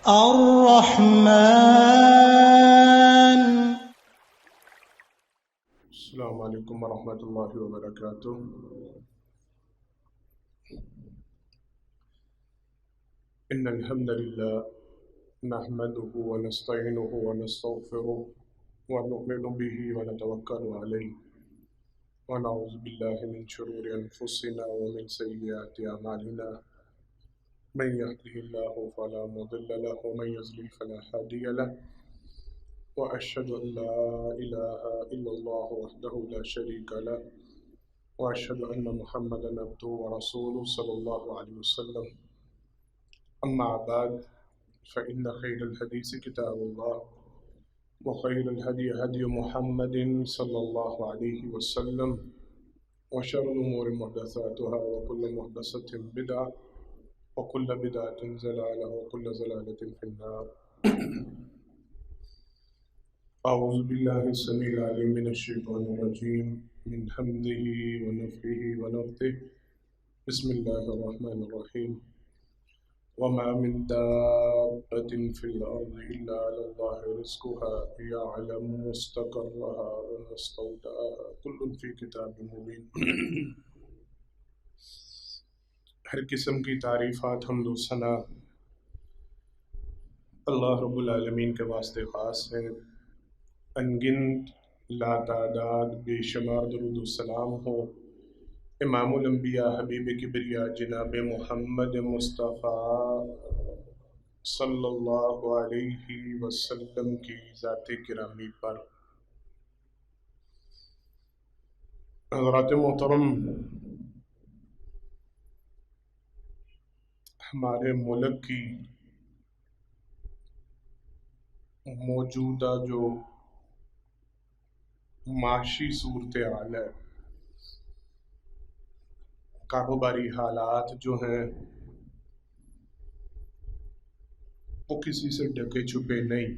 الرحمن. السلام علیکم ورحمۃ اللہ وبرکاتہ۔ ان الحمد للہ نحمده ونستعینه ونستغفره ونؤمن به ونتوکل علیہ ونعوذ باللہ من شرور انفسنا ومن سیئات اعمالنا، من يهده الله فلا مضل له ومن يضلل فلا هادي له، وأشهد أن لا إله إلا الله وحده لا شريك له، وأشهد أن محمدا عبده ورسوله صلى الله عليه وسلم. أما بعد، فإن خير الحديث كتاب الله، وخير الهدي هدي محمد صلى الله عليه وسلم، وشر الأمور محدثاتها، وكل محدثة بدعة، وكل بدعة ضلالة، وكل ضلالة في النار. أعوذ بالله السميع العليم من الشيطان الرجيم، من حمده ونفخه ونفثه. بسم الله الرحمن الرحيم. وما من دابة في الأرض إلا على الله رزقها يعلم مستقرها ومستودعها كل في كتاب مبين. ہر قسم کی تعریفات، حمد و ثنا اللہ رب العالمین کے واسطے خاص ہے۔ انگنت لا تعداد بے شمار درود و سلام ہو امام الانبیاء حبیب کبریا جناب محمد مصطفیٰ صلی اللہ علیہ وسلم کی ذات گرامی پر۔ حضرات محترم، ہمارے ملک کی موجودہ جو معاشی صورتحال ہے، کاروباری حالات جو ہیں وہ کسی سے ڈھکے چھپے نہیں۔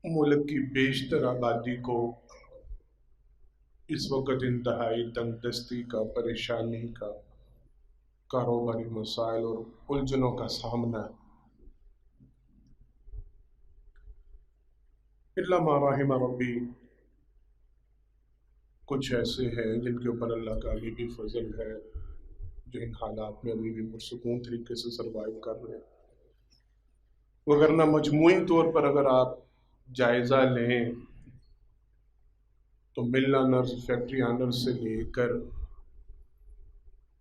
ملک کی بیشتر آبادی کو اس وقت انتہائی تنگ دستی کا، پریشانی کا، کاروباری مسائل اور الجھنوں کا سامنا ہے۔ الا ما رحم ربی، کچھ ایسے ہیں جن کے اوپر اللہ کا ابھی بھی فضل ہے، جو ان حالات میں ابھی بھی پرسکون طریقے سے سروائیو کر رہے ہیں۔ وگرنہ مجموعی طور پر اگر آپ جائزہ لیں تو مل آنرز، فیکٹری آنرز سے لے کر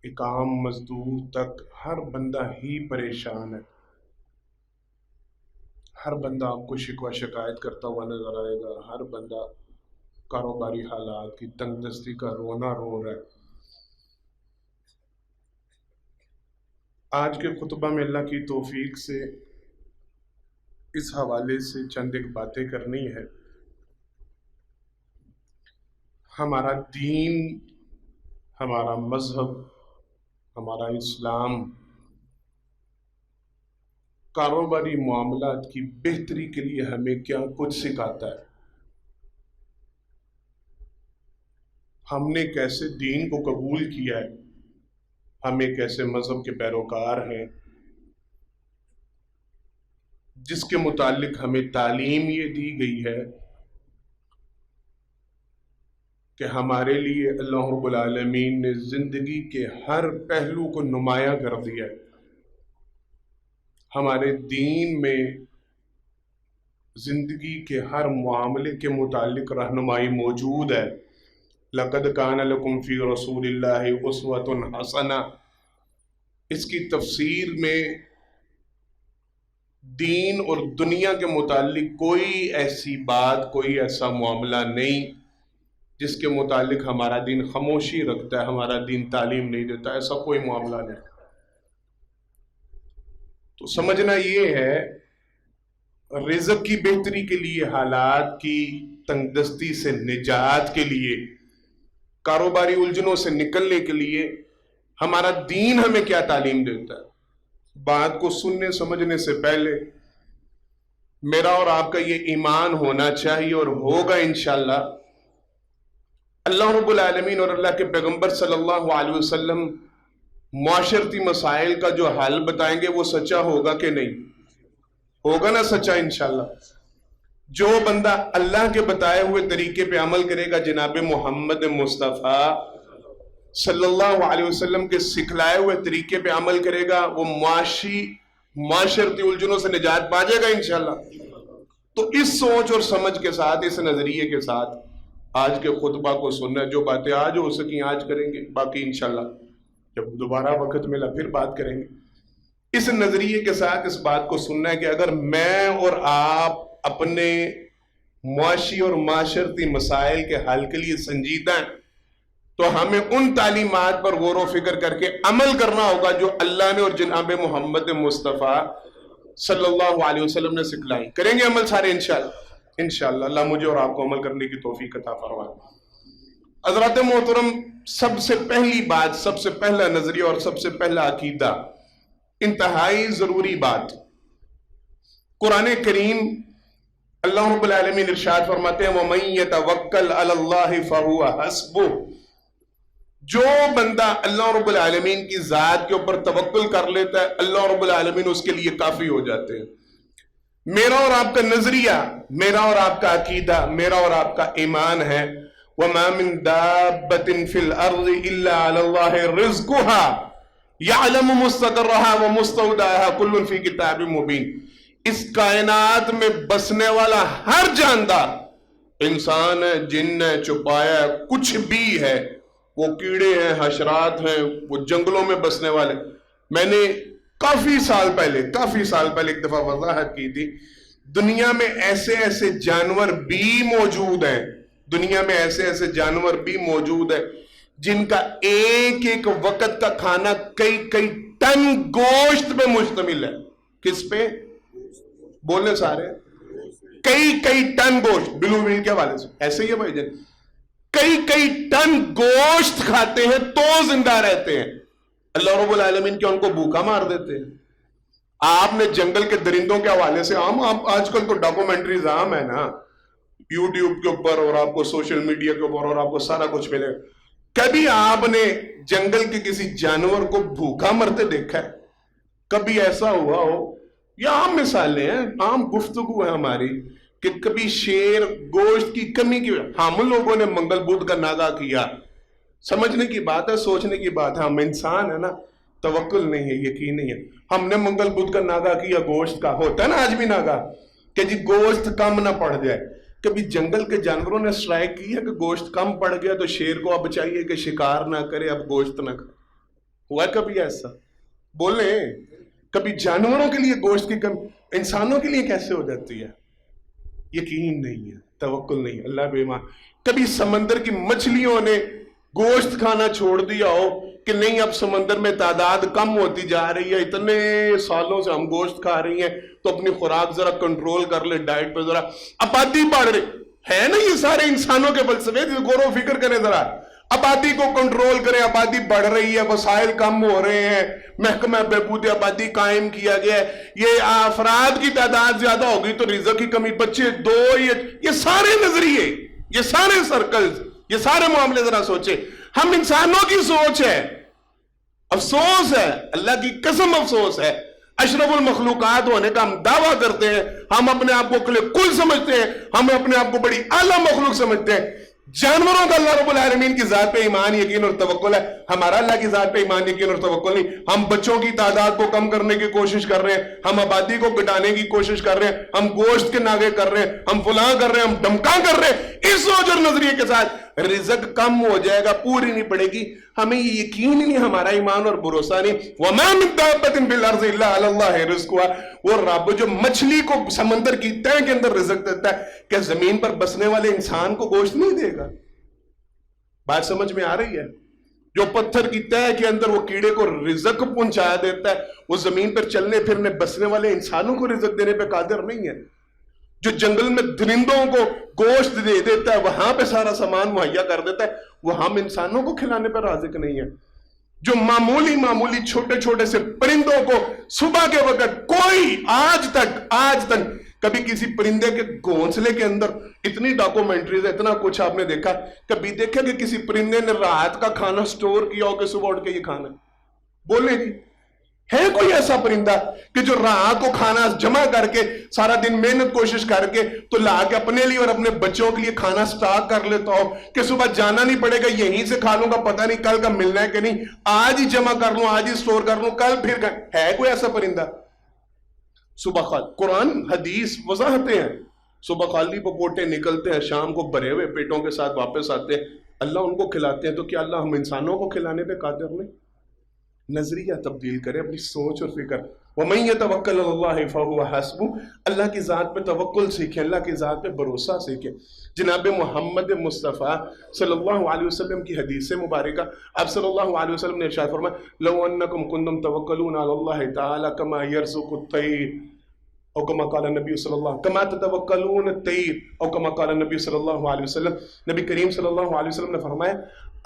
ایک عام مزدور تک ہر بندہ ہی پریشان ہے۔ ہر بندہ آپ کو شکوہ شکایت کرتا ہوا نظر آئے گا، ہر بندہ کاروباری حالات کی تنگ دستی کا رونا رو رہا ہے۔ آج کے خطبہ میں اللہ کی توفیق سے اس حوالے سے چند ایک باتیں کرنی ہے۔ ہمارا دین، ہمارا مذہب، ہمارا اسلام کاروباری معاملات کی بہتری کے لیے ہمیں کیا کچھ سکھاتا ہے، ہم نے کیسے دین کو قبول کیا ہے، ہم ایک ایسے مذہب کے پیروکار ہیں جس کے متعلق ہمیں تعلیم یہ دی گئی ہے کہ ہمارے لیے اللہ رب العالمین نے زندگی کے ہر پہلو کو نمایاں کر دیا ہے۔ ہمارے دین میں زندگی کے ہر معاملے کے متعلق رہنمائی موجود ہے۔ لَقَدْ كَانَ لَكُمْ فِي رَسُولِ اللَّهِ أُسْوَةٌ حَسَنَةٌ، اس کی تفسیر میں دین اور دنیا کے متعلق کوئی ایسی بات، کوئی ایسا معاملہ نہیں جس کے متعلق ہمارا دین خاموشی رکھتا ہے، ہمارا دین تعلیم نہیں دیتا، ایسا کوئی معاملہ نہیں۔ تو سمجھنا یہ ہے، رزق کی بہتری کے لیے، حالات کی تنگ دستی سے نجات کے لیے، کاروباری الجھنوں سے نکلنے کے لیے ہمارا دین ہمیں کیا تعلیم دیتا ہے۔ بات کو سننے سمجھنے سے پہلے میرا اور آپ کا یہ ایمان ہونا چاہیے اور ہوگا انشاءاللہ، اللہ رب العالمین اور اللہ کے پیغمبر صلی اللہ علیہ وسلم معاشرتی مسائل کا جو حل بتائیں گے وہ سچا ہوگا کہ نہیں ہوگا؟ نا سچا انشاءاللہ۔ جو بندہ اللہ کے بتائے ہوئے طریقے پہ عمل کرے گا، جناب محمد مصطفیٰ صلی اللہ علیہ وسلم کے سکھلائے ہوئے طریقے پہ عمل کرے گا، وہ معاشرتی الجھنوں سے نجات پا جائے گا انشاءاللہ۔ تو اس سوچ اور سمجھ کے ساتھ، اس نظریے کے ساتھ آج کے خطبہ کو سننا، جو باتیں آج ہو سکیں آج کریں گے، باقی انشاءاللہ جب دوبارہ وقت ملا پھر بات کریں گے۔ اس نظریے کے ساتھ اس بات کو سننا ہے کہ اگر میں اور آپ اپنے معاشی اور معاشرتی مسائل کے حل کے لیے سنجیدہ ہیں تو ہمیں ان تعلیمات پر غور و فکر کر کے عمل کرنا ہوگا جو اللہ نے اور جناب محمد مصطفیٰ صلی اللہ علیہ وسلم نے سکھلائی۔ کریں گے عمل سارے انشاءاللہ۔ اللہ مجھے اور آپ کو عمل کرنے کی توفیق عطا فرمائے۔ حضرات محترم، سب سے پہلی بات، سب سے پہلا نظریہ اور سب سے پہلا عقیدہ، انتہائی ضروری بات، قرآن کریم اللہ رب العالمین ارشاد فرماتے ہیں وَمَن يَتَوَكَّلْ عَلَى اللَّهِ فَهُوَ حَسْبُهُ، جو بندہ اللہ رب العالمین کی ذات کے اوپر توکل کر لیتا ہے اللہ رب العالمین اس کے لیے کافی ہو جاتے ہیں۔ میرا اور آپ کا نظریہ، میرا اور آپ کا عقیدہ، میرا اور آپ کا ایمان ہے وَمَا مِن دَابَّةٍ فِي الْأَرْضِ إِلَّا عَلَى اللَّهِ رِزْقُهَا يَعْلَمُ مُسْتَقَرَّهَا وَمُسْتَوْدَعَهَا كُلٌّ فِي كِتَابٍ مُبِينٍ۔ اس کائنات میں بسنے والا ہر جاندار، انسان ہے، جن ہے، چھپایا ہے، کچھ بھی ہے، وہ کیڑے ہیں، حشرات ہیں، وہ جنگلوں میں بسنے والے۔ میں نے کافی سال پہلے ایک دفعہ وضاحت کی تھی، دنیا میں ایسے ایسے جانور بھی موجود ہیں، دنیا میں ایسے ایسے جانور بھی موجود ہیں جن کا ایک ایک وقت کا کھانا کئی ٹن گوشت پہ مشتمل ہے۔ کس پہ؟ بولنے سارے، کئی ٹن گوشت، بلو ویل کے حوالے سے ایسے ہی ہے بھائی جان، کئی ٹن گوشت کھاتے ہیں تو زندہ رہتے ہیں۔ اللہ رب العالمین کیا ان کو بھوکا مار دیتے ہیں؟ آپ نے جنگل کے درندوں کے حوالے سے آج کل تو ڈاکومنٹریز عام ہے نا، یوٹیوب کے اوپر اور آپ کو سوشل میڈیا کے اوپر اور آپ کو سارا کچھ ملے گا۔ کبھی آپ نے جنگل کے کسی جانور کو بھوکا مرتے دیکھا ہے؟ کبھی ایسا ہوا ہو؟ یہ عام مثالیں ہیں، عام گفتگو ہے ہماری کہ کبھی شیر گوشت کی کمی کی ہم لوگوں نے منگل بدھ کا ناغا کیا۔ سمجھنے کی بات ہے، سوچنے کی بات ہے، ہم انسان ہے نا، توکل نہیں ہے، یقین نہیں ہے۔ ہم نے منگل بدھ کا ناغا کیا گوشت کا، ہوتا ہے نا آج بھی ناغا کہ جی گوشت کم نہ پڑ جائے۔ کبھی جنگل کے جانوروں نے اسٹرائک کی ہے کہ گوشت کم پڑ گیا تو شیر کو اب چاہیے کہ شکار نہ کرے، اب گوشت نہ کھائے؟ ہوا ہے کبھی ایسا؟ بولیں، کبھی جانوروں کے لیے گوشت کی کمی انسانوں کے لیے کیسے ہو جاتی ہے؟ یقین نہیں ہے، توکل نہیں ہے، اللہ بے ایمان۔ کبھی سمندر کی مچھلیوں نے گوشت کھانا چھوڑ دیا ہو کہ نہیں اب سمندر میں تعداد کم ہوتی جا رہی ہے، اتنے سالوں سے ہم گوشت کھا رہی ہیں تو اپنی خوراک ذرا کنٹرول کر لے، ڈائٹ پہ ذرا، آبادی بڑھ رہی ہے نا، یہ سارے انسانوں کے فلسفے، غور و فکر کریں ذرا، آبادی کو کنٹرول کریں، آبادی بڑھ رہی ہے، وسائل کم ہو رہے ہیں، محکمہ بہبود آبادی قائم کیا گیا ہے، یہ افراد کی تعداد زیادہ ہوگی تو رزق کی کمی، بچے دو، یہ سارے نظریے، یہ سارے سرکلز، یہ سارے معاملے ذرا سوچیں۔ ہم انسانوں کی سوچ ہے، افسوس ہے، اللہ کی قسم افسوس ہے، اشرف المخلوقات ہونے کا ہم دعویٰ کرتے ہیں، ہم اپنے آپ کو کل سمجھتے ہیں، ہم اپنے آپ کو بڑی اعلیٰ مخلوق سمجھتے ہیں۔ جانوروں کا اللہ رب العالمین کی ذات پہ ایمان، یقین اور توکل ہے، ہمارا اللہ کی ذات پہ ایمان، یقین اور توکل نہیں۔ ہم بچوں کی تعداد کو کم کرنے کی کوشش کر رہے ہیں، ہم آبادی کو گھٹانے کی کوشش کر رہے ہیں، ہم گوشت کے ناغے کر رہے ہیں، ہم فلاں کر رہے ہیں، ہم ڈمکا کر رہے ہیں۔ اس سوچ اور نظریے کے ساتھ رزق کم ہو جائے گا، پوری نہیں پڑے گی، ہمیں یہ یقین ہی نہیں، ہمارا ایمان اور بھروسہ نہیں۔ وَمَا مِن دَابَّةٍ فِي الْأَرْضِ إِلَّا عَلَى اللَّهِ رِزْقُهَا، وہ رب جو مچھلی کو سمندر کی تہ کے اندر رزق دیتا ہے، کہ زمین پر بسنے والے انسان کو گوشت نہیں دے گا؟ بات سمجھ میں آ رہی ہے؟ جو پتھر کی تہ کے اندر وہ کیڑے کو رزق پہنچا دیتا ہے، وہ زمین پر چلنے پھرنے بسنے والے انسانوں کو رزق دینے پہ قادر نہیں ہے؟ جو جنگل میں درندوں کو گوشت دے دیتا ہے، وہاں پہ سارا سامان مہیا کر دیتا ہے، وہ ہم انسانوں کو کھلانے پر رازق نہیں ہے؟ جو معمولی چھوٹے چھوٹے سے پرندوں کو صبح کے وقت کوئی آج تک کبھی کسی پرندے کے گھونسلے کے اندر اتنی ڈاکومنٹریز، اتنا کچھ آپ نے دیکھا، کبھی دیکھا کہ کسی پرندے نے رات کا کھانا سٹور کیا ہو کہ صبح اٹھ کے یہ کھانا؟ بولے جی ہے کوئی ایسا پرندہ کہ جو رات کو کھانا جمع کر کے سارا دن محنت کوشش کر کے تو لا کے اپنے لیے اور اپنے بچوں کے لیے کھانا سٹاک کر لیتا ہو کہ صبح جانا نہیں پڑے گا, یہیں سے کھا لوں گا, پتہ نہیں کل کا ملنا ہے کہ نہیں, آج ہی جمع کر لوں, آج ہی سٹور کر لوں, کل پھر ہے کوئی ایسا پرندہ؟ صبح قرآن حدیث وضاحتیں ہیں, صبح خالی پپوٹے نکلتے ہیں, شام کو بھرے ہوئے پیٹوں کے ساتھ واپس آتے ہیں, اللہ ان کو کھلاتے ہیں. تو کیا اللہ ہم انسانوں کو کھلانے پہ قادر نہیں؟ نظریہ تبدیل کرے, اپنی سوچ اور فکر. وَمَن يَتَوَكَّلْ عَلَى اللَّهِ فَهُوَ حَسْبُهُ, اللہ کی ذات پہ توکل سیکھیں, اللہ کی ذات پہ بھروسہ سیکھیں. جناب محمد مصطفیٰ صلی اللہ علیہ وسلم کی حدیث مبارکہ, آپ صلی اللہ علیہ وسلم نے ارشاد فرمایا لَوْ أَنَّكُمْ كُنتُمْ تَوَكَّلُونَ عَلَى اللَّهِ تَعَالَى كَمَا يَرْزُقُ الطَّيْرَ او کما قال نبی صلی اللہ کما تتوکلون الطیر او کما قال نبی صلی اللہ علیہ وسلم, نبی کریم صلی اللہ علیہ وسلم نے فرمایا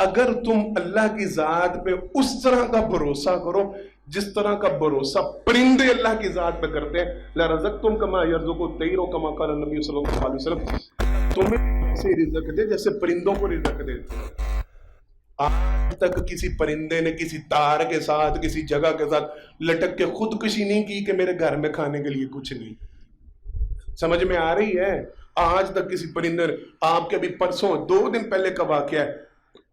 اگر تم اللہ کی ذات پہ اس طرح کا بھروسہ کرو جس طرح کا بھروسہ پرندے اللہ کی ذات پہ کرتے ہیں, لرزقتم کما یرزق الطیر او کما قال نبی صلی اللہ علیہ وسلم, تمہیں ایسے رزق دے جیسے پرندوں کو رزق دیتے ہیں. آج تک کسی پرندے نے کسی تار کے ساتھ کسی جگہ کے ساتھ لٹک کے خودکشی نہیں کی کہ میرے گھر میں کھانے کے لیے کچھ نہیں. سمجھ میں آ رہی ہے؟ آج تک کسی پرندے نے, آپ کے ابھی پرسوں 2 دن پہلے کا واقعہ ہے,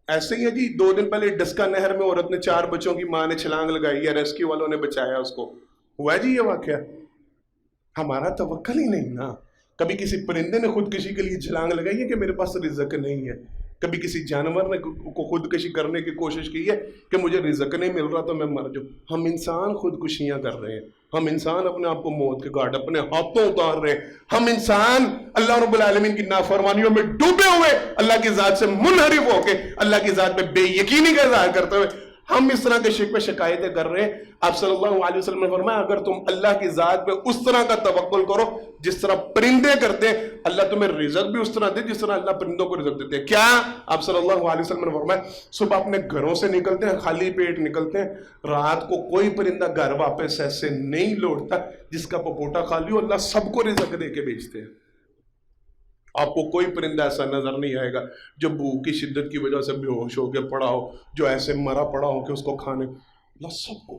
ایسے ہی ہے جی, 2 دن پہلے ڈسکا نہر میں عورت نے 4 بچوں کی ماں نے چھلانگ لگائی ہے, ریسکیو والوں نے بچایا اس کو. ہوا جی یہ واقعہ؟ ہمارا توکل ہی نہیں نا. کبھی کسی پرندے نے خودکشی کے لیے چھلانگ لگائی ہے کہ میرے پاس رزق نہیں ہے؟ کبھی کسی جانور نے کو خودکشی کرنے کی کوشش کی ہے کہ مجھے رزق نہیں مل رہا تو میں مر جاؤں؟ ہم انسان خودکشیاں کر رہے ہیں, ہم انسان اپنے آپ کو موت کے گھاٹ اپنے ہاتھوں اتار رہے ہیں, ہم انسان اللہ رب العالمین کی نافرمانیوں میں ڈوبے ہوئے, اللہ کی ذات سے منحرف ہو کے, اللہ کی ذات پہ بے یقینی کا اظہار کرتے ہوئے ہم اس طرح کے شکوے شکایتیں کر رہے ہیں. آپ صلی اللہ علیہ وسلم نے فرمایا اگر تم اللہ کی ذات پہ اس طرح کا توکل کرو جس طرح پرندے کرتے ہیں, اللہ تمہیں رزق بھی اس طرح دے جس طرح اللہ پرندوں کو رزق دیتے ہیں. کیا آپ صلی اللہ علیہ وسلم نے فرمایا صبح اپنے گھروں سے نکلتے ہیں, خالی پیٹ نکلتے ہیں, رات کو کوئی پرندہ گھر واپس ایسے نہیں لوٹتا جس کا پپوٹا خالی ہو, اللہ سب کو رزق دے کے بھیجتے ہیں. آپ کو کوئی پرندہ ایسا نظر نہیں آئے گا جو بھوک کی شدت کی وجہ سے بے ہوش ہو کے پڑا ہو, جو ایسے مرا پڑا ہو کہ اس کو کھانے, اللہ سب کو,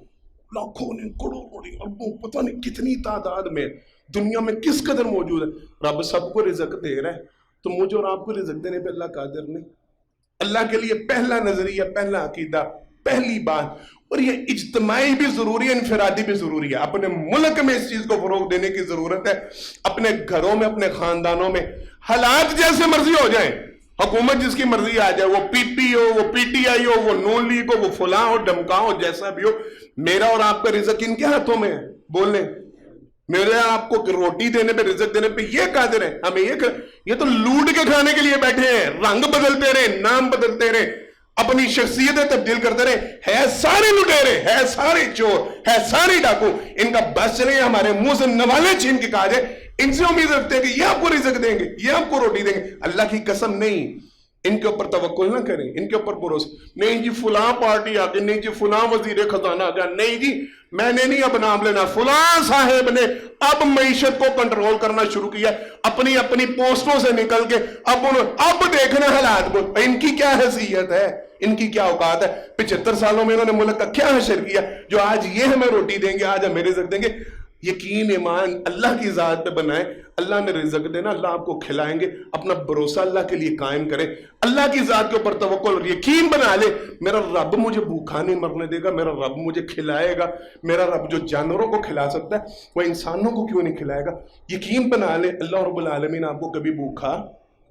لاکھوں نے, کروڑوں نے, اربوں, پتہ نہیں کتنی تعداد میں دنیا میں کس قدر موجود ہے, رب سب کو رزق دے رہا ہے. تو مجھے اور آپ کو رزق دینے پہ اللہ قادر نہیں؟ اللہ کے لیے پہلا نظریہ, پہلا عقیدہ, پہلی بات, اور یہ اجتماعی بھی ضروری ہے, انفرادی بھی ضروری ہے. اپنے ملک میں اس چیز کو فروغ دینے کی ضرورت ہے, اپنے گھروں میں, اپنے خاندانوں میں. حالات جیسے مرضی ہو جائیں, حکومت جس کی مرضی آ جائے, وہ پی پی ہو, وہ پی ٹی آئی ہو, وہ نون لیگ ہو, وہ فلاں ہو, ڈمکا ہو, جیسا بھی ہو, میرا اور آپ کا رزق ان کے ہاتھوں میں ہے. بولیں میرے آپ کو روٹی دینے پہ, رزق دینے پہ یہ قادر ہے. ہمیں یہ تو لوٹ کے کھانے کے لیے بیٹھے ہیں, رنگ بدلتے رہے, نام بدلتے رہے, اپنی شخصیتیں تبدیل کرتے رہے. ہے سارے لٹیرے, ہے سارے چور, ہے سارے ڈاکو, ان کا بس چلے ہمارے منہ سے نوالے چھین کے کہا جائے ان سے امید رکھتے ہیں کہ یہ آپ کو رزق دیں گے, یہ آپ کو روٹی دیں گے. اللہ کی قسم نہیں, ان کے اوپر توکل نہ کریں, ان کے اوپر بھروسہ نہیں. جی فلاں پارٹی آ گئی, نہیں جی فلاں وزیر خزانہ آ گیا, نہیں جی میں نے نہیں اب نام لینا, فلاں صاحب نے اب معیشت کو کنٹرول کرنا شروع کیا, اپنی اپنی پوسٹوں سے نکل کے اب دیکھنا حالات کو. ان کی کیا حیثیت ہے, ان کی کیا اوقات ہے؟ 75 سالوں میں انہوں نے ملک کا کیا حشر کیا جو آج یہ ہمیں روٹی دیں گے, آج ہمیں رزق دیں گے. یقین ایمان اللہ کی ذات پہ بنائیں, اللہ نے رزق دینا, اللہ آپ کو کھلائیں گے. اپنا بھروسہ اللہ کے لیے قائم کریں, اللہ کی ذات کے اوپر توکل اور یقین بنا لے, میرا رب مجھے بھوکا نہیں مرنے دے گا, میرا رب مجھے کھلائے گا. میرا رب جو جانوروں کو کھلا سکتا ہے وہ انسانوں کو کیوں نہیں کھلائے گا؟ یقین بنا لے, اللہ رب العالمین آپ کو کبھی بھوکا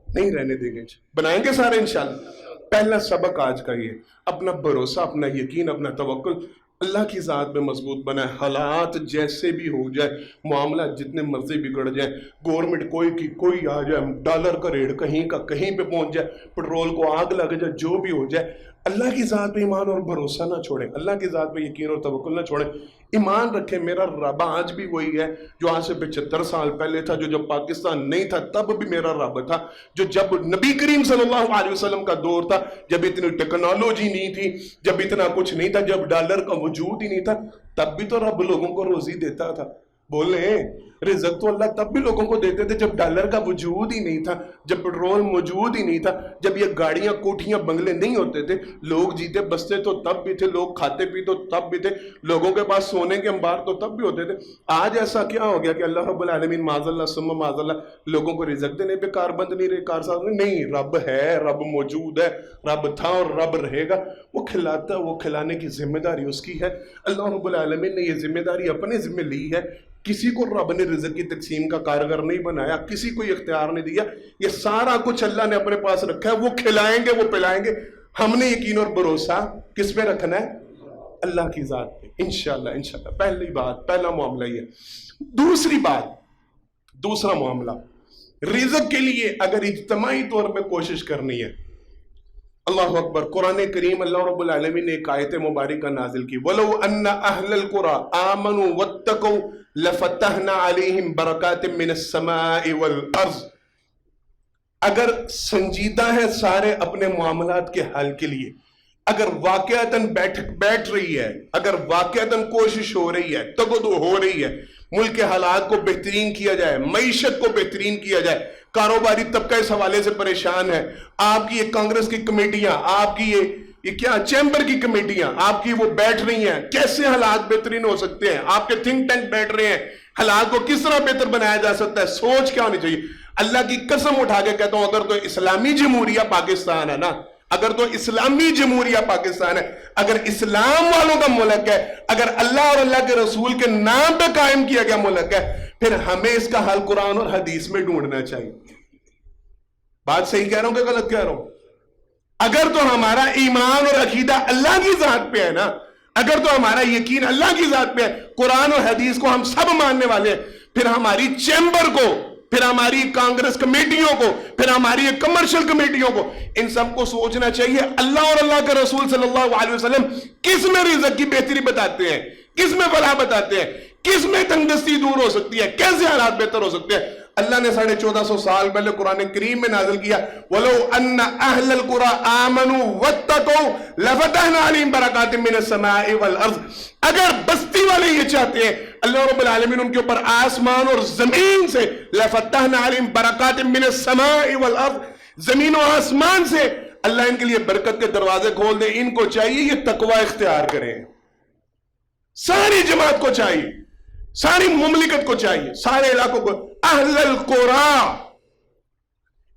نہیں رہنے دیں گے. بنائیں گے سارے انشاءاللہ. پہلا سبق آج کا یہ, اپنا بھروسہ, اپنا یقین, اپنا توکل اللہ کی ذات میں مضبوط بنائے. حالات جیسے بھی ہو جائے, معاملات جتنے مرضی بگڑ جائیں, گورنمنٹ کوئی آ جائے, ڈالر کا ریٹ کہیں کا کہیں پہ پہنچ جائے, پٹرول کو آگ لگ جائے, جو بھی ہو جائے, اللہ کی ذات پہ ایمان اور بھروسہ نہ چھوڑیں, اللہ کی ذات پہ یقین اور توکل نہ چھوڑیں. ایمان رکھیں میرا رب آج بھی وہی ہے جو آج سے 75 سال پہلے تھا, جو جب پاکستان نہیں تھا تب بھی میرا رب تھا, جو جب نبی کریم صلی اللہ علیہ وسلم کا دور تھا, جب اتنی ٹیکنالوجی نہیں تھی, جب اتنا کچھ نہیں تھا, جب ڈالر کا وجود ہی نہیں تھا, تب بھی تو رب لوگوں کو روزی دیتا تھا. بولیں رزق تو اللہ تب بھی لوگوں کو دیتے تھے جب ڈالر کا وجود ہی نہیں تھا، جب پیٹرول موجود ہی نہیں تھا، جب یہ گاڑیاں کوٹھیاں بنگلے نہیں ہوتے تھے، لوگ جیتے بستے تو تب بھی تھے، لوگ کھاتے پیتے تو تب بھی تھے، لوگوں کے پاس سونے کے انبار تو تب بھی ہوتے تھے۔ آج ایسا کیا ہو گیا کہ اللہ رب العالمین معاذ اللہ ثم معاذ اللہ لوگوں کو رزق دینے پہ کاربند نہیں رہے، کارساز نہیں، رب ہے، رب موجود ہے، رب تھا اور رب رہے گا، وہ کھلاتا، وہ کھلانے کی ذمہ داری اس کی ہے۔ اللہ رب العالمین نے یہ ذمہ داری اپنے ذمہ لی ہے، کسی کو رب نے رزق کی تقسیم کا کارگر نہیں بنایا، کسی کو اختیار نہیں دیا، یہ سارا کچھ اللہ نے اپنے پاس رکھا ہے، وہ کھلائیں گے، وہ پلائیں گے۔ ہم نے یقین اور بھروسہ کس پہ رکھنا ہے؟ اللہ کی ذات پہ، انشاءاللہ۔ پہلی بات، پہلا معاملہ یہ۔ دوسری بات، دوسرا معاملہ، رزق کے لیے اگر اجتماعی طور پہ کوشش کرنی ہے، اللہ اکبر، قرآن کریم اللہ رب العالمین نے ایک آیت مبارکہ نازل کی، وَلَوْ أَنَّ أَهْلَ الْقُرَىٰ آمَنُوا وَاتَّقَوْا لَفَتَحْنَا عَلَيْهِمْ بَرَكَاتٍ مِّنَ السَّمَاءِ وَالْأَرْضِ۔ اگر سنجیدہ ہے سارے اپنے معاملات کے حل کے لیے، اگر واقعتاً بیٹھ رہی ہے، اگر واقعتاً کوشش ہو رہی ہے، تگدو ہو رہی ہے، ملک کے حالات کو بہترین کیا جائے، معیشت کو بہترین کیا جائے، کاروباری طبقہ اس حوالے سے پریشان ہے، آپ کی یہ کانگریس کی کمیٹیاں، آپ کی یہ کیا چیمبر کی کمیٹیاں آپ کی وہ بیٹھ رہی ہیں، کیسے حالات بہترین ہو سکتے ہیں، آپ کے تھنک ٹینک بیٹھ رہے ہیں، حالات کو کس طرح بہتر بنایا جا سکتا ہے، سوچ کیا ہونی چاہیے۔ اللہ کی قسم اٹھا کے کہتا ہوں، اگر تو اسلامی جمہوریہ پاکستان ہے نا، اگر تو اسلامی جمہوریہ پاکستان ہے، اگر اسلام والوں کا ملک ہے، اگر اللہ اور اللہ کے رسول کے نام پہ قائم کیا گیا ملک ہے، پھر ہمیں اس کا حل قرآن اور حدیث میں ڈھونڈنا چاہیے۔ بات صحیح کہہ رہا ہوں کہ غلط کہہ رہا ہوں؟ اگر تو ہمارا ایمان اور عقیدہ اللہ کی ذات پہ ہے نا، اگر تو ہمارا یقین اللہ کی ذات پہ ہے، قرآن اور حدیث کو ہم سب ماننے والے ہیں، پھر ہماری چیمبر کو، پھر ہماری کانگریس کمیٹیوں کو، پھر ہماری کمرشل کمیٹیوں کو، ان سب کو سوچنا چاہیے اللہ اور اللہ کے رسول صلی اللہ علیہ وسلم کس میں رزق کی بہتری بتاتے ہیں، کس میں فلاح بتاتے ہیں، کس میں تنگدستی دور ہو سکتی ہے، کیسے حالات بہتر ہو سکتے ہیں۔ اللہ نے 1450 سال پہلے قرآن کریم میں نازل کیا، وَلَوْ أَنَّ أَهْلَ الْقُرَىٰ آمَنُوا وَاتَّقَوْا لَفَتَحْنَا عَلَيْهِمْ بَرَكَاتٍ مِّنَ السَّمَاءِ وَالْأَرْضِ۔ اگر بستی والے یہ چاہتے ہیں اللہ رب العالمین ان کے اوپر آسمان اور زمین سے لَفَتَحْنَا عَلَيْهِمْ بَرَكَاتٍ مِّنَ السَّمَاءِ وَالْأَرْضِ، زمین و آسمان سے اللہ ان کے لیے برکت کے دروازے کھول دے۔ ان کو چاہیے یہ تقوی اختیار کریں، ساری جماعت کو چاہیے، ساری مملکت کو چاہیے، سارے علاقوں کو، اہل القرآ،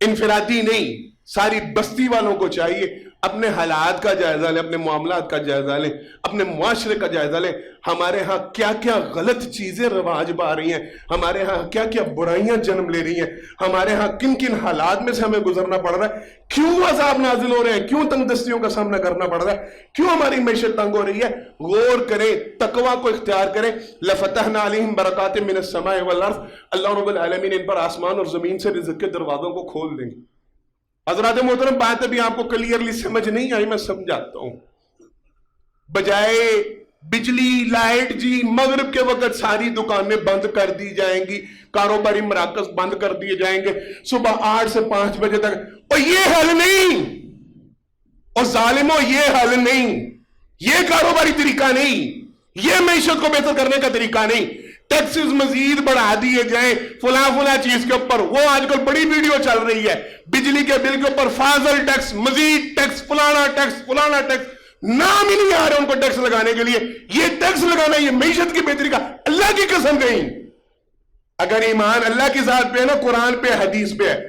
انفرادی نہیں، ساری بستی والوں کو چاہیے اپنے حالات کا جائزہ لیں، اپنے معاملات کا جائزہ لیں، اپنے معاشرے کا جائزہ لیں۔ ہمارے ہاں کیا کیا غلط چیزیں رواج پا رہی ہیں، ہمارے ہاں کیا کیا برائیاں جنم لے رہی ہیں، ہمارے ہاں کن کن حالات میں سے ہمیں گزرنا پڑ رہا ہے، کیوں عذاب نازل ہو رہے ہیں، کیوں تنگ دستیوں کا سامنا کرنا پڑ رہا ہے، کیوں ہماری معیشت تنگ ہو رہی ہے۔ غور کریں، تقوی کو اختیار کریں۔ لَفَتَحْنَا عَلَيْهِمْ بَرَكَاتٍ مِّنَ السَّمَاءِ وَالْأَرْضِ، اللہ رب العالمین ان پر آسمان اور زمین سے رزق کے دروازوں کو کھول دیں گے۔ حضرات محترم، بات ابھی آپ کو کلیئرلی سمجھ نہیں آئی، میں سمجھاتا ہوں۔ بجائے بجلی لائٹ جی مغرب کے وقت ساری دکانیں بند کر دی جائیں گی، کاروباری مراکز بند کر دیے جائیں گے صبح 8 سے 5 بجے تک، اور یہ حل نہیں، اور ظالموں یہ حل نہیں، یہ کاروباری طریقہ نہیں، یہ معیشت کو بہتر کرنے کا طریقہ نہیں۔ ٹیکسز مزید بڑھا دیے جائیں فلاں چیز کے اوپر، وہ آج کل بڑی ویڈیو چل رہی ہے، بجلی کے بل کے اوپر فاضل ٹیکس، مزید ٹیکس، فلانا ٹیکس، نام ہی نہیں آ رہے ان کو ٹیکس لگانے کے لیے۔ یہ ٹیکس لگانا یہ معیشت کی بہتری کا، اللہ کی قسم کہیں اگر ایمان اللہ کی ذات پہ ہے نا، قرآن پہ حدیث پہ ہے،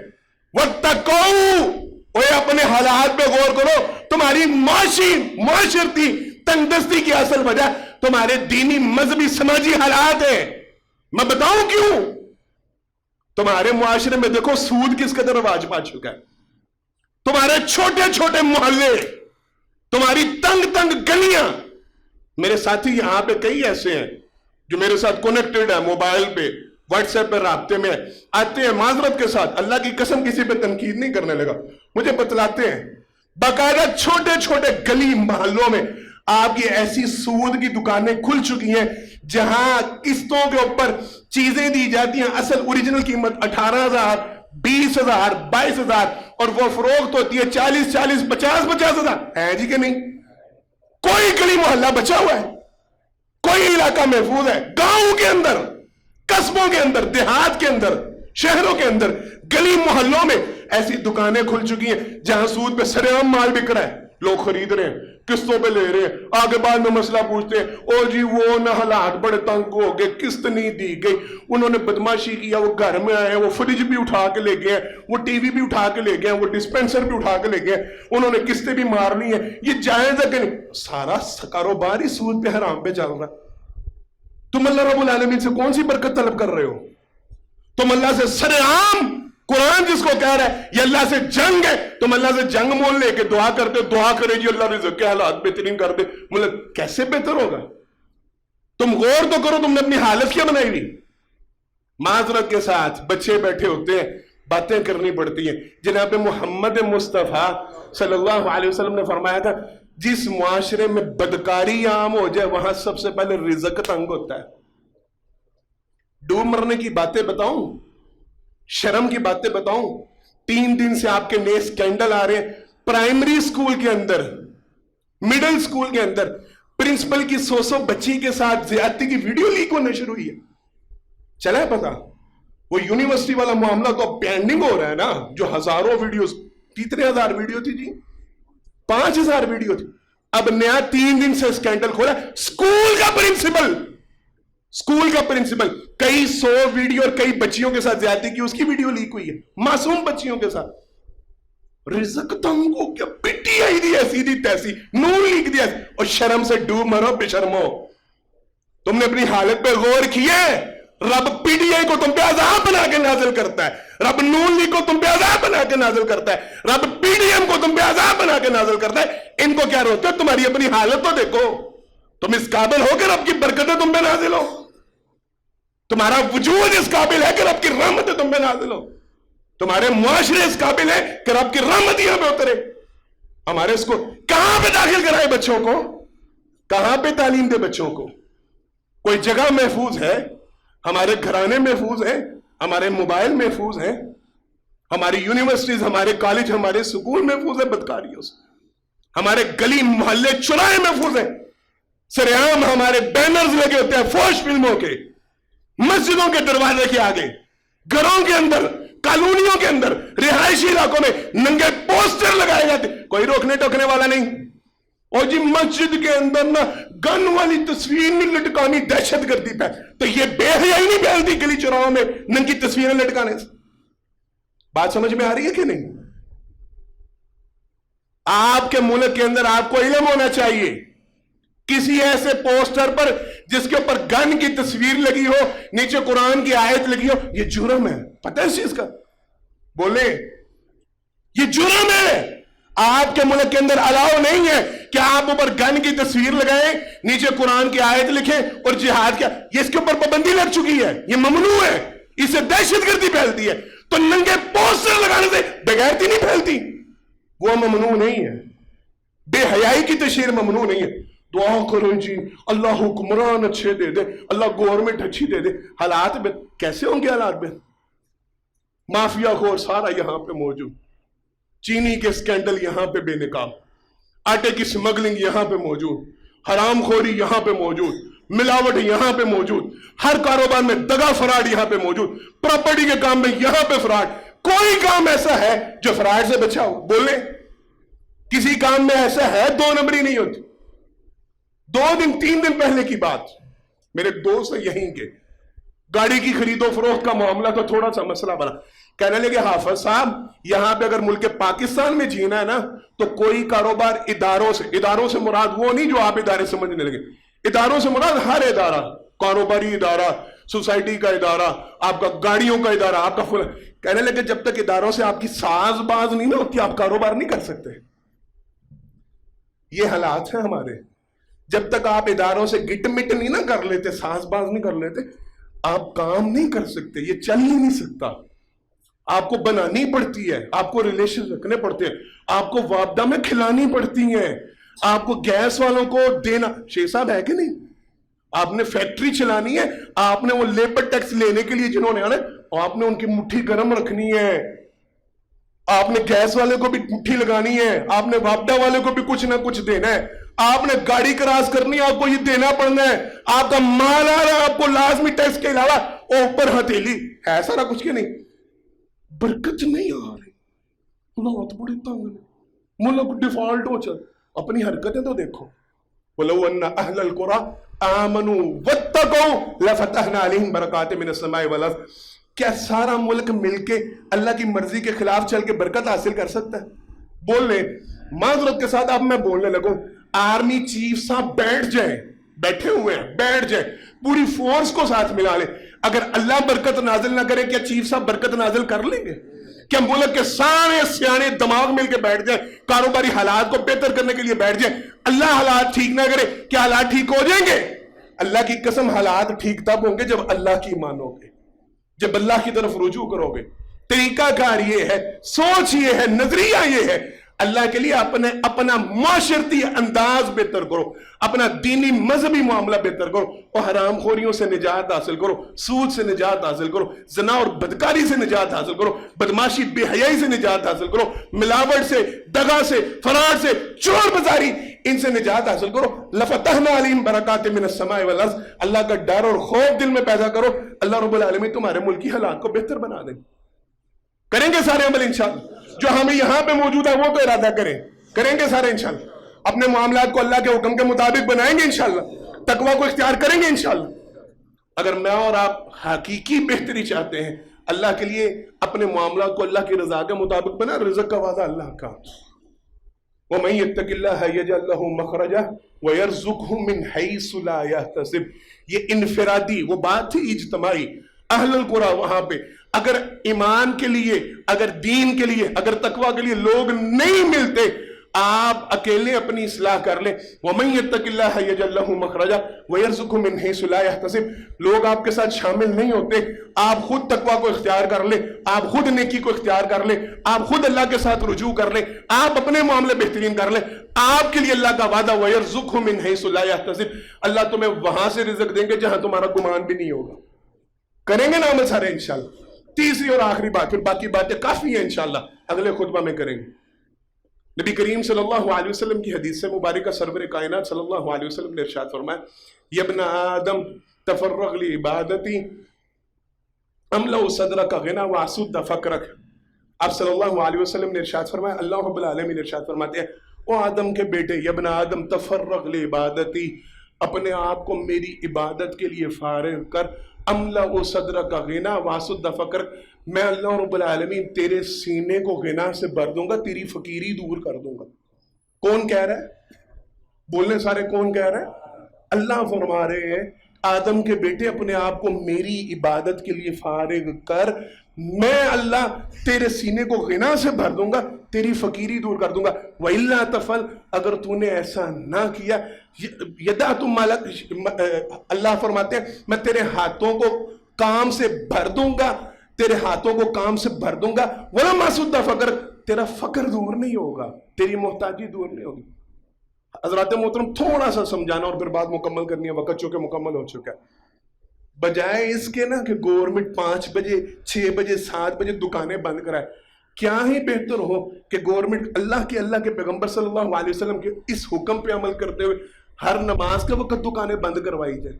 وَاتَّقَوْا، اوے اپنے حالات پہ غور کرو۔ تمہاری معاشرتی تنگدستی کی اصل وجہ تمہارے دینی مذہبی سماجی حالات ہیں۔ میں بتاؤں کیوں؟ تمہارے معاشرے میں دیکھو سود کس قدر رواج پا چکا ہے، تمہارے چھوٹے چھوٹے محلے، تمہاری تنگ گلیاں۔ میرے ساتھی یہاں پہ کئی ایسے ہیں جو میرے ساتھ کنیکٹڈ ہے، موبائل پہ واٹس ایپ پہ رابطے میں آتے ہیں، معذرت کے ساتھ، اللہ کی قسم کسی پہ تنقید نہیں کرنے لگا، مجھے بتلاتے ہیں باقاعدہ چھوٹے چھوٹے گلی محلوں میں آپ کی ایسی سود کی دکانیں کھل چکی ہیں جہاں قسطوں کے اوپر چیزیں دی جاتی ہیں، اصل اوریجنل قیمت 18,000، 20,000، 22,000، اور وہ فروخت ہوتی ہے 40,000، 50,000 ہے جی کہ نہیں؟ کوئی گلی محلہ بچا ہوا ہے؟ کوئی علاقہ محفوظ ہے؟ گاؤں کے اندر قصبوں کے اندر، دیہات کے اندر، شہروں کے اندر، گلی محلوں میں ایسی دکانیں کھل چکی ہیں جہاں سود پہ سرے عام مال بک رہا ہے، لوگ خرید رہے ہیں، قسطوں پہ لے رہے ہیں، آگے بعد میں مسئلہ پوچھتے ہیں او جی وہ نہ حالات بڑے تنگ ہو گئے، قسط نہیں دی گئی، انہوں نے بدماشی کیا، وہ گھر میں آئے، وہ فریج بھی اٹھا کے لے گئے، وہ ٹی وی بھی اٹھا کے لے گئے، وہ ڈسپینسر بھی اٹھا کے لے گئے، انہوں نے قسطیں بھی مار لی ہیں، یہ جائز ہے کہ نہیں؟ سارا کاروبار ہی سود پہ حرام پہ چل رہا ہے۔ تم اللہ رب العالمین سے کون سی برکت طلب کر رہے ہو؟ تم اللہ سے سر عام، قرآن جس کو کہہ رہا ہے یہ اللہ سے جنگ ہے، تم اللہ سے جنگ مول لے کے دعا کرتے، دعا کرے جی اللہ رزق کے حالات بہترین کر دے، مطلب کیسے بہتر ہوگا؟ تم غور تو کرو، تم نے اپنی حالت کیا بنائی ہوئی؟ معذرت کے ساتھ بچے بیٹھے ہوتے ہیں، باتیں کرنی پڑتی ہیں۔ جناب محمد مصطفیٰ صلی اللہ علیہ وسلم نے فرمایا تھا جس معاشرے میں بدکاری عام ہو جائے وہاں سب سے پہلے رزق تنگ ہوتا ہے۔ ڈوب مرنے کی باتیں بتاؤں، شرم کی باتیں بتاؤں، 3 دن سے آپ کے نئے سکینڈل آ رہے ہیں۔ پرائمری سکول کے اندر، مڈل سکول کے اندر پرنسپل کی 100 بچی کے ساتھ زیادتی کی ویڈیو لیک ہونے شروع ہوئی ہے۔ چلا ہے پتا؟ وہ یونیورسٹی والا معاملہ تو پینڈنگ ہو رہا ہے نا، جو ہزاروں ویڈیوز، کتنے ہزار ویڈیو تھی جی؟ 5000 ویڈیو تھی۔ اب نیا 3 دن سے سکینڈل کھولا، اسکول کا پرنسپل کئی 100 ویڈیو اور کئی بچیوں کے ساتھ زیادتی کی، اس کی ویڈیو لیک ہوئی ہے، معصوم بچیوں کے ساتھ۔ رزق تنگ ہو کیا پٹی آئی دی ایسی دی تیسی، نور لیک دیا، اور شرم سے ڈوب مرو بے شرمو۔ تم نے اپنی حالت پہ غور کیے؟ رب پی ڈی آئی کو تم پہ عذاب بنا کے نازل کرتا ہے، رب نون لیگ کو تم پہ عذاب بنا کے نازل کرتا ہے، رب پی ڈی ایم کو تم پہ عذاب بنا کے نازل کرتا ہے۔ ان کو کیا روکتا ہے؟ تمہاری اپنی حالت تو دیکھو، تم اس قابل ہو کہ رب کی برکتیں تم پہ نازل ہو؟ تمہارا وجود اس قابل ہے کہ رب کی رحمتیں تم پہ نازل ہو؟ تمہارے معاشرے اس قابل ہے کہ رب کی رحمت یہاں پہ اترے؟ ہمارے اس کو کہاں پہ داخل کرائے بچوں کو؟ کہاں پہ تعلیم دے بچوں کو؟ کوئی جگہ محفوظ ہے؟ ہمارے گھرانے محفوظ ہیں، ہمارے موبائل محفوظ ہیں، ہماری یونیورسٹیز، ہمارے کالج، ہمارے سکول محفوظ ہیں بدکاریوں سے، ہمارے گلی محلے چوراہے محفوظ ہیں؟ سر عام ہمارے بینرز لگے ہوتے ہیں فوش فلموں کے، مسجدوں کے دروازے کے آگے، گھروں کے اندر، کالونیوں کے اندر، رہائشی علاقوں میں ننگے پوسٹر لگائے جاتے، کوئی روکنے ٹوکنے والا نہیں۔ اور جی مسجد کے اندر نا گن والی تصویر نہیں لٹکانی، دہشت گردی پہ، تو یہ بے حیائی نہیں پھیلتی گلی چوراہوں میں ننگی تصویریں لٹکانے سے؟ بات سمجھ میں آ رہی ہے کہ نہیں؟ آپ کے ملک کے اندر آپ کو علم ہونا چاہیے، کسی ایسے پوسٹر پر جس کے اوپر گن کی تصویر لگی ہو، نیچے قرآن کی آیت لگی ہو، یہ جرم ہے۔ پتہ ہے اس چیز کا؟ بولے یہ جرم ہے۔ آپ کے ملک کے اندر الاؤ نہیں ہے کہ آپ اوپر گن کی تصویر لگائیں، نیچے قرآن کی آیت لکھیں اور جہاد کیا، یہ اس کے اوپر پابندی لگ چکی ہے، یہ ممنوع ہے، اس سے دہشت گردی پھیلتی ہے۔ تو ننگے پوسٹر لگانے سے بغیرتی نہیں پھیلتی، وہ ممنوع نہیں ہے۔ بے حیائی کی تشہیر ممنوع نہیں ہے۔ دعا کرو جی اللہ حکمران اچھے دے دے، اللہ گورنمنٹ اچھی دے دے۔ حالات میں کیسے ہوں گے؟ حالات میں مافیا خور سارا یہاں پہ موجود، چینی کے سکینڈل یہاں پہ بے نقاب، آٹے کی سمگلنگ یہاں پہ موجود، حرام خوری یہاں پہ موجود، ملاوٹ یہاں پہ موجود، ہر کاروبار میں دگا فراڈ یہاں پہ موجود، پراپرٹی کے کام میں یہاں پہ فراڈ۔ کوئی کام ایسا ہے جو فراڈ سے بچا ہو؟ بولیں کسی کام میں ایسا ہے 2 نمبری نہیں ہوتی؟ 2 دن 3 دن پہلے کی بات، میرے دوست یہیں کے، گاڑی کی خرید و فروخت کا معاملہ تو تھوڑا سا مسئلہ بنا، کہنے لگے حافظ صاحب یہاں پہ اگر ملک پاکستان میں جینا ہے نا تو کوئی کاروبار اداروں سے مراد وہ نہیں جو آپ ادارے سمجھنے لگے، اداروں سے مراد ہر ادارہ، کاروباری ادارہ، سوسائٹی کا ادارہ، آپ کا گاڑیوں کا ادارہ، آپ کا کہنے لگے جب تک اداروں سے آپ کی ساز باز نہیں نہ ہوتی آپ کاروبار نہیں کر سکتے۔ یہ حالات ہیں ہمارے، جب تک آپ اداروں سے گٹ مٹ نہیں نہ کر لیتے، ساز باز نہیں کر لیتے، آپ کام نہیں کر سکتے، یہ چل ہی نہیں سکتا۔ آپ کو بنانی پڑتی ہے، آپ کو ریلیشن رکھنے پڑتے ہیں، آپ کو وابدہ میں کھلانی پڑتی ہیں، آپ کو گیس والوں کو دینا، شیخ صاحب ہے کہ نہیں؟ آپ نے فیکٹری چلانی ہے، آپ نے وہ لیبر ٹیکس لینے کے لیے جنہوں نے آنا ہے، آپ نے ان کی مٹھی گرم رکھنی ہے، آپ نے گیس والے کو بھی مٹھی لگانی ہے، آپ نے وابدہ والے کو بھی کچھ نہ کچھ دینا ہے، آپ نے گاڑی کراس کرنی ہے، آپ کو یہ دینا پڑنا ہے، آپ کا مال آ رہا ہے، آپ کو لازمی ٹیکس کے علاوہ اوپر ہتھیلی ہے سارا کچھ کے نہیں، برکت نہیں آ رہی، حالات بڑے تنگ ہیں، ملک ڈیفالٹ ہو چل، اپنی حرکتیں تو دیکھو. وَلَوْ أَنَّ أَهْلَ الْقُرَىٰ آمَنُوا وَاتَّقَوْا لَفَتَحْنَا عَلَيْهِمْ بَرَكَاتٍ مِّنَ السَّمَاءِ وَالْأَرْضِ. کیا سارا ملک مل کے اللہ کی مرضی کے خلاف چل کے برکت حاصل کر سکتا ہے؟ بول لیں معذرت کے ساتھ. اب میں بولنے لگوں، آرمی چیف صاحب بیٹھ جائیں، بیٹھے ہوئے ہیں، بیٹھ جائیں، پوری فورس کو ساتھ ملا لیں، اگر اللہ برکت نازل نہ کرے کیا چیف صاحب برکت نازل کر لیں گے؟ کیا ملک کے سارے سیانے دماغ مل کے بیٹھ جائیں، کاروباری حالات کو بہتر کرنے کے لیے بیٹھ جائیں، اللہ حالات ٹھیک نہ کرے کیا حالات ٹھیک ہو جائیں گے؟ اللہ کی قسم حالات ٹھیک تب ہوں گے جب اللہ کی مانو گے، جب اللہ کی طرف رجوع کرو گے. طریقہ کار یہ ہے، سوچ یہ ہے، نظریہ یہ ہے، اللہ کے لیے اپنا معاشرتی انداز بہتر کرو، اپنا دینی مذہبی معاملہ بہتر کرو، اور حرام خوریوں سے نجات حاصل کرو، سود سے نجات حاصل کرو، زنا اور بدکاری سے نجات حاصل کرو، بدماشی بے حیائی سے نجات حاصل کرو، ملاوٹ سے، دغا سے، فراڈ سے، چور بازاری، ان سے نجات حاصل کرو. لَفَتَحْنَا عَلَيْهِمْ بَرَكَاتٍ مِّنَ السَّمَاءِ وَالْأَرْضِ. اللہ کا ڈر اور خوف دل میں پیدا کرو، اللہ رب العالمین تمہارے ملک کی حالات کو بہتر بنا دیں. کریں گے سارے عمل انشاءاللہ؟ جو ہمیں یہاں پہ موجود ہے وہ تو ارادہ کریں گے سارے انشاءاللہ. اپنے معاملات کو اللہ کے حکم کے مطابق بنائیں گے انشاءاللہ، تقوی کو اختیار کریں گے انشاءاللہ. اگر میں اور آپ حقیقی بہتری چاہتے ہیں، اللہ کے لیے اپنے معاملات کو اللہ کی رضا کے مطابق بنا. رزق کا وعدہ اللہ کا، وَمَن يَتَّقِ اللَّهَ يَجْعَل لَّهُ مَخْرَجًا وَيَرْزُقْهُ مِنْ حَيْثُ لَا يَحْتَسِبُ. یہ انفرادی وہ بات تھی اجتماعی. اہل القرآن وہاں پہ اگر ایمان کے لیے، اگر دین کے لیے، اگر تقوی کے لیے لوگ نہیں ملتے، آپ اکیلے اپنی اصلاح کر لیں. وَمَن يَتَّقِ اللَّهَ يَجْعَل لَّهُ مَخْرَجًا وَيَرْزُقْهُ مِنْ حَيْثُ لَا يَحْتَسِبُ. لوگ آپ کے ساتھ شامل نہیں ہوتے، آپ خود تقوی کو اختیار کر لیں، آپ خود نیکی کو اختیار کر لیں، آپ خود اللہ کے ساتھ رجوع کر لیں، آپ اپنے معاملے بہترین کر لیں. آپ کے لیے اللہ کا وعدہ وَيَرْزُقْهُ مِنْ حَيْثُ لَا يَحْتَسِبُ. اللہ تمہیں وہاں سے رزق دیں گے جہاں تمہارا گمان بھی نہیں ہوگا. کریں گے نا عمل سارے انشاءاللہ. تیسری اور آخری بات، پھر باقی باتیں کافی ہیں انشاءاللہ اگلے خطبہ میں کریں گے. نبی کریم صلی اللہ علیہ وسلم کی حدیث سے مبارکہ سرور کائنات صلی اللہ علیہ وسلم نے ارشاد فرمایا، یا ابن آدم تفرغ لعبادتی املأ صدرک غنا واسد فقرک. آپ صلی اللہ علیہ وسلم نے ارشاد فرمایا، اللہ رب العالمین ارشاد فرماتے ہیں، او آدم کے بیٹے، یا ابن آدم تفرغ لعبادتی، اپنے آپ کو میری عبادت کے لیے فارغ کر، املأ صدرک غنا واسد فقرک، میں اللہ رب العالمین تیرے سینے کو غنا سے بھر دوں گا، تیری فقیری دور کر دوں گا. کون کہہ رہا ہے؟ بولنے سارے کون کہہ رہا ہے؟ اللہ فرما رہے ہیں آدم کے بیٹے اپنے آپ کو میری عبادت کے لیے فارغ کر، میں اللہ تیرے سینے کو غنا سے بھر دوں گا، تیری فقیری دور کر دوں گا. وَإِلَّا تَفْعَلْ، اگر تو نے ایسا نہ کیا، یَدَعْتُ مَالَکَ، اللہ فرماتے ہیں میں تیرے ہاتھوں کو کام سے بھر دوں گا، تیرے ہاتھوں کو کام سے بھر دوں گا. وَلَمَّا سُدَّ فَقْرَ، تیرا فقر دور نہیں ہوگا، تیری محتاجی دور نہیں ہوگی. حضرات محترم تھوڑا سا سمجھانا اور پھر بات مکمل کرنی ہے، وقت چونکہ مکمل ہو چکا ہے. بجائے اس کے نا کہ گورنمنٹ 5 بجے 6 بجے 7 بجے دکانیں بند کرائے، کیا ہی بہتر ہو کہ گورنمنٹ اللہ کے پیغمبر صلی اللہ علیہ وسلم کے اس حکم پہ عمل کرتے ہوئے ہر نماز کے وقت دکانیں بند کروائی جائے.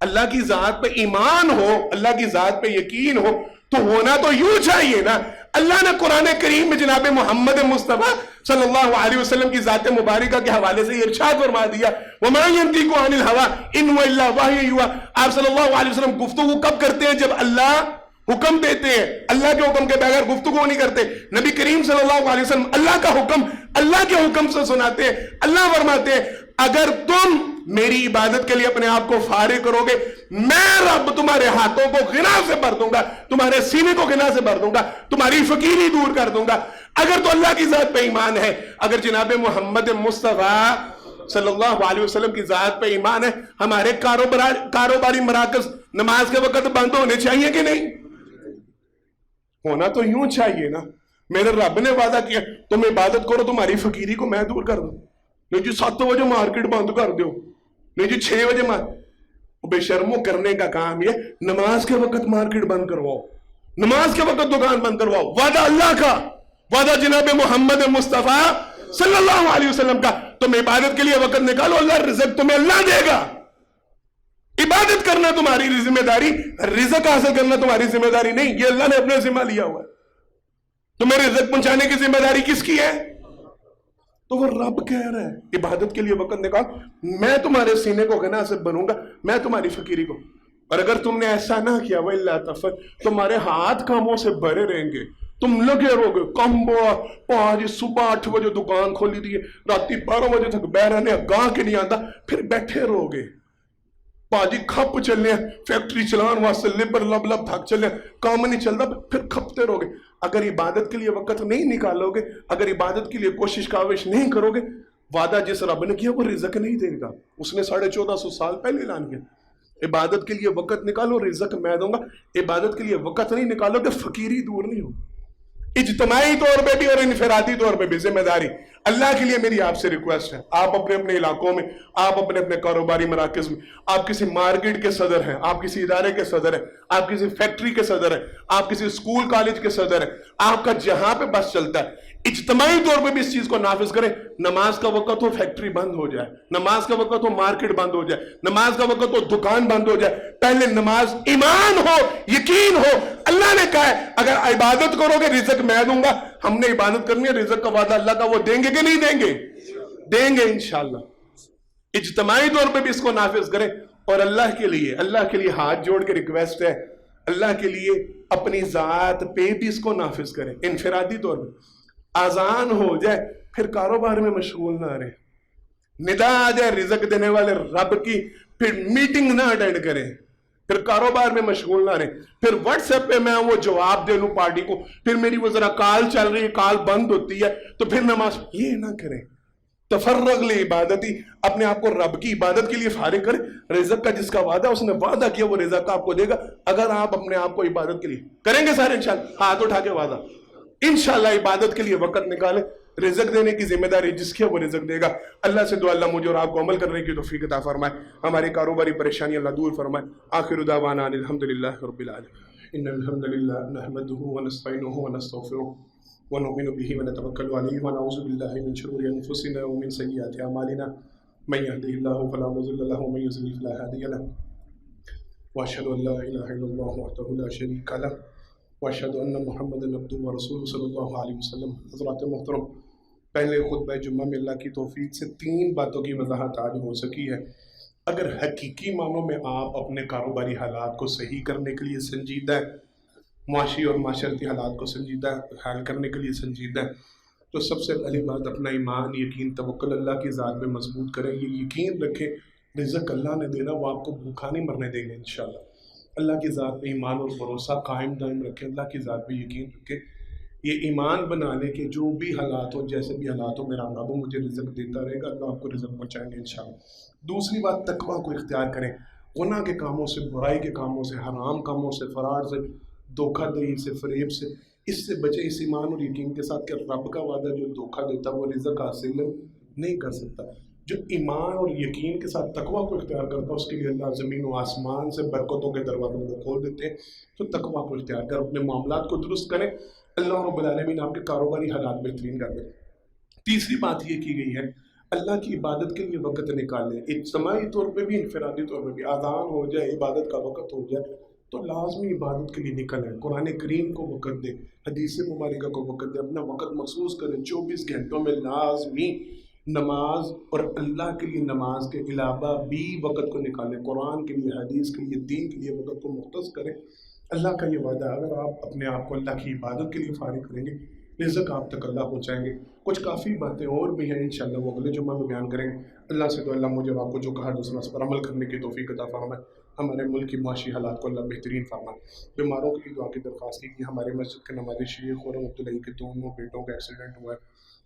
اللہ کی ذات پہ ایمان ہو، اللہ کی ذات پہ یقین ہو تو ہونا تو یوں چاہیے نا. اللہ نے قرآن کریم میں جناب محمد مصطفیٰ صلی اللہ علیہ وسلم کی ذات مبارکہ کے حوالے سے یہ ارشاد فرما دیا، وَمَا يَنْطِقُ عَنِ الْهَوَىٰ إِنْ هُوَ إِلَّا وَحْيٌ يُوحَىٰ. آپ صلی اللہ علیہ وسلم گفتگو کب کرتے ہیں؟ جب اللہ حکم دیتے ہیں. اللہ کے حکم کے بغیر گفتگو نہیں کرتے. نبی کریم صلی اللہ علیہ وسلم اللہ کا حکم اللہ کے حکم سے سناتے ہیں. اللہ فرماتے ہیں اگر تم میری عبادت کے لیے اپنے آپ کو فارغ کرو گے، میں رب تمہارے ہاتھوں کو غنا سے بھر دوں گا، تمہارے سینے کو غنا سے بھر دوں گا، تمہاری فقیری دور کر دوں گا. اگر تو اللہ کی ذات پہ ایمان ہے، اگر جناب محمد مصطفیٰ صلی اللہ علیہ وسلم کی ذات پہ ایمان ہے، ہمارے کاروباری مراکز نماز کے وقت بند ہونے چاہیے کہ نہیں؟ ہونا تو یوں چاہیے نا. میرے رب نے وعدہ کیا تم عبادت کرو، تمہاری فقیری کو میں دور کر دوں. نہیں جی 7 بجے مارکیٹ بند کر دو، نہیں جی 6 بجے بے شرموں کرنے کا کام یہ نماز کے وقت مارکیٹ بند کرواؤ، نماز کے وقت دکان بند کرواؤ. وعدہ اللہ کا، وعدہ جناب محمد مصطفیٰ صلی اللہ علیہ وسلم کا. تم عبادت کے لیے وقت نکالو, اللہ رزق تمہیں اللہ دے گا. عبادت کرنا تمہاری ذمہ داری, رزق حاصل کرنا تمہاری ذمہ داری نہیں. یہ اللہ نے اپنے ذمہ لیا ہوا ہے. تمہیں رزق پہنچانے کی ذمہ داری کس کی ہے؟ تو وہ رب کہہ رہا ہے عبادت کے لیے وقت نکال, میں تمہارے سینے کو غنا سے بنوں گا, میں تمہاری فقیری کو. اور اگر تم نے ایسا نہ کیا وَإِلَّا تَفْعَلْ, تمہارے ہاتھ کاموں سے بھرے رہیں گے, تم لگے رہو گے کم پانچ صبح 8 بجے دکان کھولی دی ہے, رات 12 بجے تک بہ رہنے گاہ کے نہیں آتا, پھر بیٹھے رہو گے. پاجی کھپ چلنے فیکٹری چلان واسطے لبر لب لب تھک چلنے, کام نہیں چلتا, پھر کھپتے رہو گے. اگر عبادت کے لیے وقت نہیں نکالو گے, اگر عبادت کے لیے کوشش کاوش نہیں کرو گے, وعدہ جس رب نے کیا وہ رزق نہیں دے گا. اس نے 1450 سال پہلے اعلان کیا عبادت کے لیے وقت نکالو رزق میں دوں گا. عبادت کے لیے وقت نہیں نکالو گے فقیری دور نہیں ہو. اجتماعی طور پہ بھی اور انفرادی طور پہ بھی ذمہ داری اللہ کے لیے میری آپ سے ریکویسٹ ہے. آپ اپنے اپنے علاقوں میں, آپ اپنے اپنے کاروباری مراکز میں, آپ کسی مارکیٹ کے صدر ہیں, آپ کسی ادارے کے صدر ہیں, آپ کسی فیکٹری کے صدر ہیں, آپ کسی اسکول کالج کے صدر ہیں, آپ کا جہاں پہ بس چلتا ہے, اجتماعی طور پہ بھی اس چیز کو نافذ کریں. نماز کا وقت ہو فیکٹری بند ہو جائے, نماز کا وقت ہو مارکیٹ بند ہو جائے, نماز کا وقت ہو دکان بند ہو جائے, پہلے نماز ایمان ہو, یقین ہو. اللہ نے کہا ہے اگر عبادت کرو گے رزق میں دوں گا. ہم نے عبادت کرنی ہے, رزق کا وعدہ اللہ کا وہ دیں گے کہ نہیں دیں گے؟ دیں گے انشاءاللہ. اجتماعی طور پہ بھی اس کو نافذ کریں. اور اللہ کے لیے ہاتھ جوڑ کے ریکویسٹ ہے, اللہ کے لیے اپنی ذات پہ بھی اس کو نافذ کریں. انفرادی طور پہ آزان ہو جائے پھر کاروبار میں مشغول نہ رہے, ندا آ جائے رزق دینے والے رب کی پھر میٹنگ نہ اٹینڈ کریں, پھر کاروبار میں مشغول نہ رہیں, پھر واٹس ایپ پہ میں وہ جواب دے لوں پارٹی کو, پھر میری وہ ذرا کال چل رہی ہے کال بند ہوتی ہے تو پھر نماز, یہ نہ کریں. تفرغ لعبادتی, اپنے آپ کو رب کی عبادت کے لیے فارغ کریں. رزق کا جس کا وعدہ اس نے وعدہ کیا وہ رزق آپ کو دے گا اگر آپ اپنے آپ کو عبادت کے لیے کریں گے. سارے انشاءاللہ ہاتھ اٹھا کے وعدہ, انشاءاللہ عبادت کے لیے وقت نکالیں. رزق دینے کی ذمہ داری جس کی ہے وہ رزق دے گا. اللہ سے دعا اللہ مجھے اور آپ کو عمل کرنے کی توفیق عطا فرمائے, ہماری کاروباری پریشانی اللہ دور فرمائے. آخر دعوانا الحمدللہ رب العالمین. ان الحمدللہ نحمده ونستعینه ونستغفره ونؤمن به ونتوکل علیہ ونعوذ باللہ من شرور انفسنا ومن سیئات اعمالنا من يهده الله فلا مضل له ومن يضلل فلا هادي له واشهد ان لا اله الا الله وحده لا شريك له واشهد ان محمدا عبده ورسوله صلی اللہ علیہ وسلم. حضرات محترم, پہلے خطبہ جمعہ میں اللہ کی توفیق سے 3 باتوں کی وضاحت آج ہو سکی ہے. اگر حقیقی معنوں میں آپ اپنے کاروباری حالات کو صحیح کرنے کے لیے سنجیدہ ہے, معاشی اور معاشرتی حالات کو سنجیدہ حل کرنے کے لیے سنجیدہ ہے, تو سب سے پہلی بات اپنا ایمان, یقین, توکل اللہ کی ذات پہ مضبوط کریں. یہ یقین رکھیں رزق اللہ نے دینا, وہ آپ کو بھوکا نہیں مرنے دیں گے انشاءاللہ. اللہ کی ذات پہ ایمان اور بھروسہ قائم دائم رکھیں, اللہ کی ذات پہ یقین رکھیں. یہ ایمان بنا لے کہ جو بھی حالات ہو, جیسے بھی حالات ہو, میرا رب مجھے رزق دیتا رہے گا, اللہ آپ کو رزق پہنچائیں گے انشاءاللہ. دوسری بات تقویٰ کو اختیار کریں. گناہ کے کاموں سے, برائی کے کاموں سے, حرام کاموں سے, فراڈ سے, دھوکہ دہی سے, فریب سے, اس سے بچے. اس ایمان اور یقین کے ساتھ کہ رب کا وعدہ جو دھوکہ دیتا وہ رزق حاصل نہیں کر سکتا. جو ایمان اور یقین کے ساتھ تقویٰ کو اختیار کرتا ہے اس کے لیے اللہ زمین و آسمان سے برکتوں کے دروازوں کو کھول دیتے ہیں. تو تقویٰ کو اختیار کر اپنے معاملات کو درست کریں, اللہ رب العالمین آپ کے کاروباری حالات بہترین کر دیں. تیسری بات یہ کی گئی ہے اللہ کی عبادت کے لیے وقت نکالیں. اجتماعی طور پہ بھی انفرادی طور پہ بھی آذان ہو جائے, عبادت کا وقت ہو جائے تو لازمی عبادت کے لیے نکلیں. قرآن کریم کو وقت دیں, حدیث مبارکہ کو وقت دیں, اپنا وقت مخصوص کریں. 24 گھنٹوں میں لازمی نماز اور اللہ کے لیے نماز کے علاوہ بھی وقت کو نکالیں. قرآن کے لیے, حدیث کے لیے, دین کے لیے وقت کو مختص کریں. اللہ کا یہ وعدہ ہے اگر آپ اپنے آپ کو اللہ کی عبادت کے لیے فارغ کریں گے رزق آپ تک اللہ پہنچائیں گے. کچھ کافی باتیں اور بھی ہیں انشاءاللہ وہ اگلے جمعہ میں بیان کریں گے. اللہ سے تو اللہ مجھے اور آپ کو جو کہا دوسرا اس پر عمل کرنے کی توفیق عطا فرمائے. ہمارے ملک کی معاشی حالات کو اللہ بہترین فرمائے. بیماروں کی دعا کی درخواست کی ہمارے مسجد کے نمازی شیخ اور عبداللہ کے دونوں بیٹوں کا ایکسیڈنٹ ہوا ہے,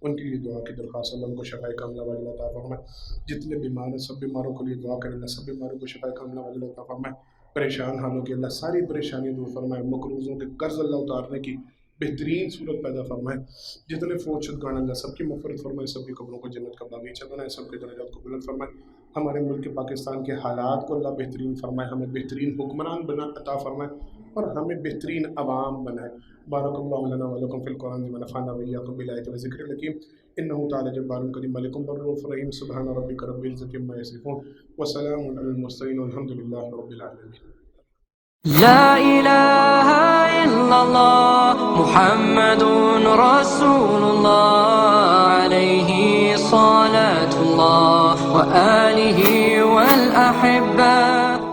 ان کے لیے دعا کی درخواست, اللہ ان کو شفاء کاملہ واجلہ عطا فرمائے. جتنے بیمار ہیں سب بیماروں کے لیے دعا کریں, اللہ سب بیماروں کو شفاء کاملہ واجلہ عطا فرمائے. پریشان حالوں کی اللہ ساری پریشانیاں دور فرمائے. مقروضوں کے قرض اللہ اتارنے کی بہترین صورت پیدا فرمائے. جتنے فوت شدگان اللہ سب کی مغفرت فرمائے, سب کی قبروں کو جنت کا باغیچہ بنائے, سب کے درجات کو بلند فرمائے. ہمارے ملک پاکستان کے حالات کو اللہ بہترین فرمائے, ہمیں بہترین حکمران بنا عطا فرمائے. اور ہمیں بہترین عوام بنائے. بارک اللہ لنا ولکم فی القرآن ونفعنا وإیاکم بالآیات والذکر الحکیم انہ تعالی جبار کریم ملک بر رؤوف رحیم. سبحان ربک رب العزۃ عما یصفون وسلام علی المرسلین والحمد للہ رب العالمین. لا إله إلا الله محمد رسول الله عليه صلاة الله وآله والأحبة.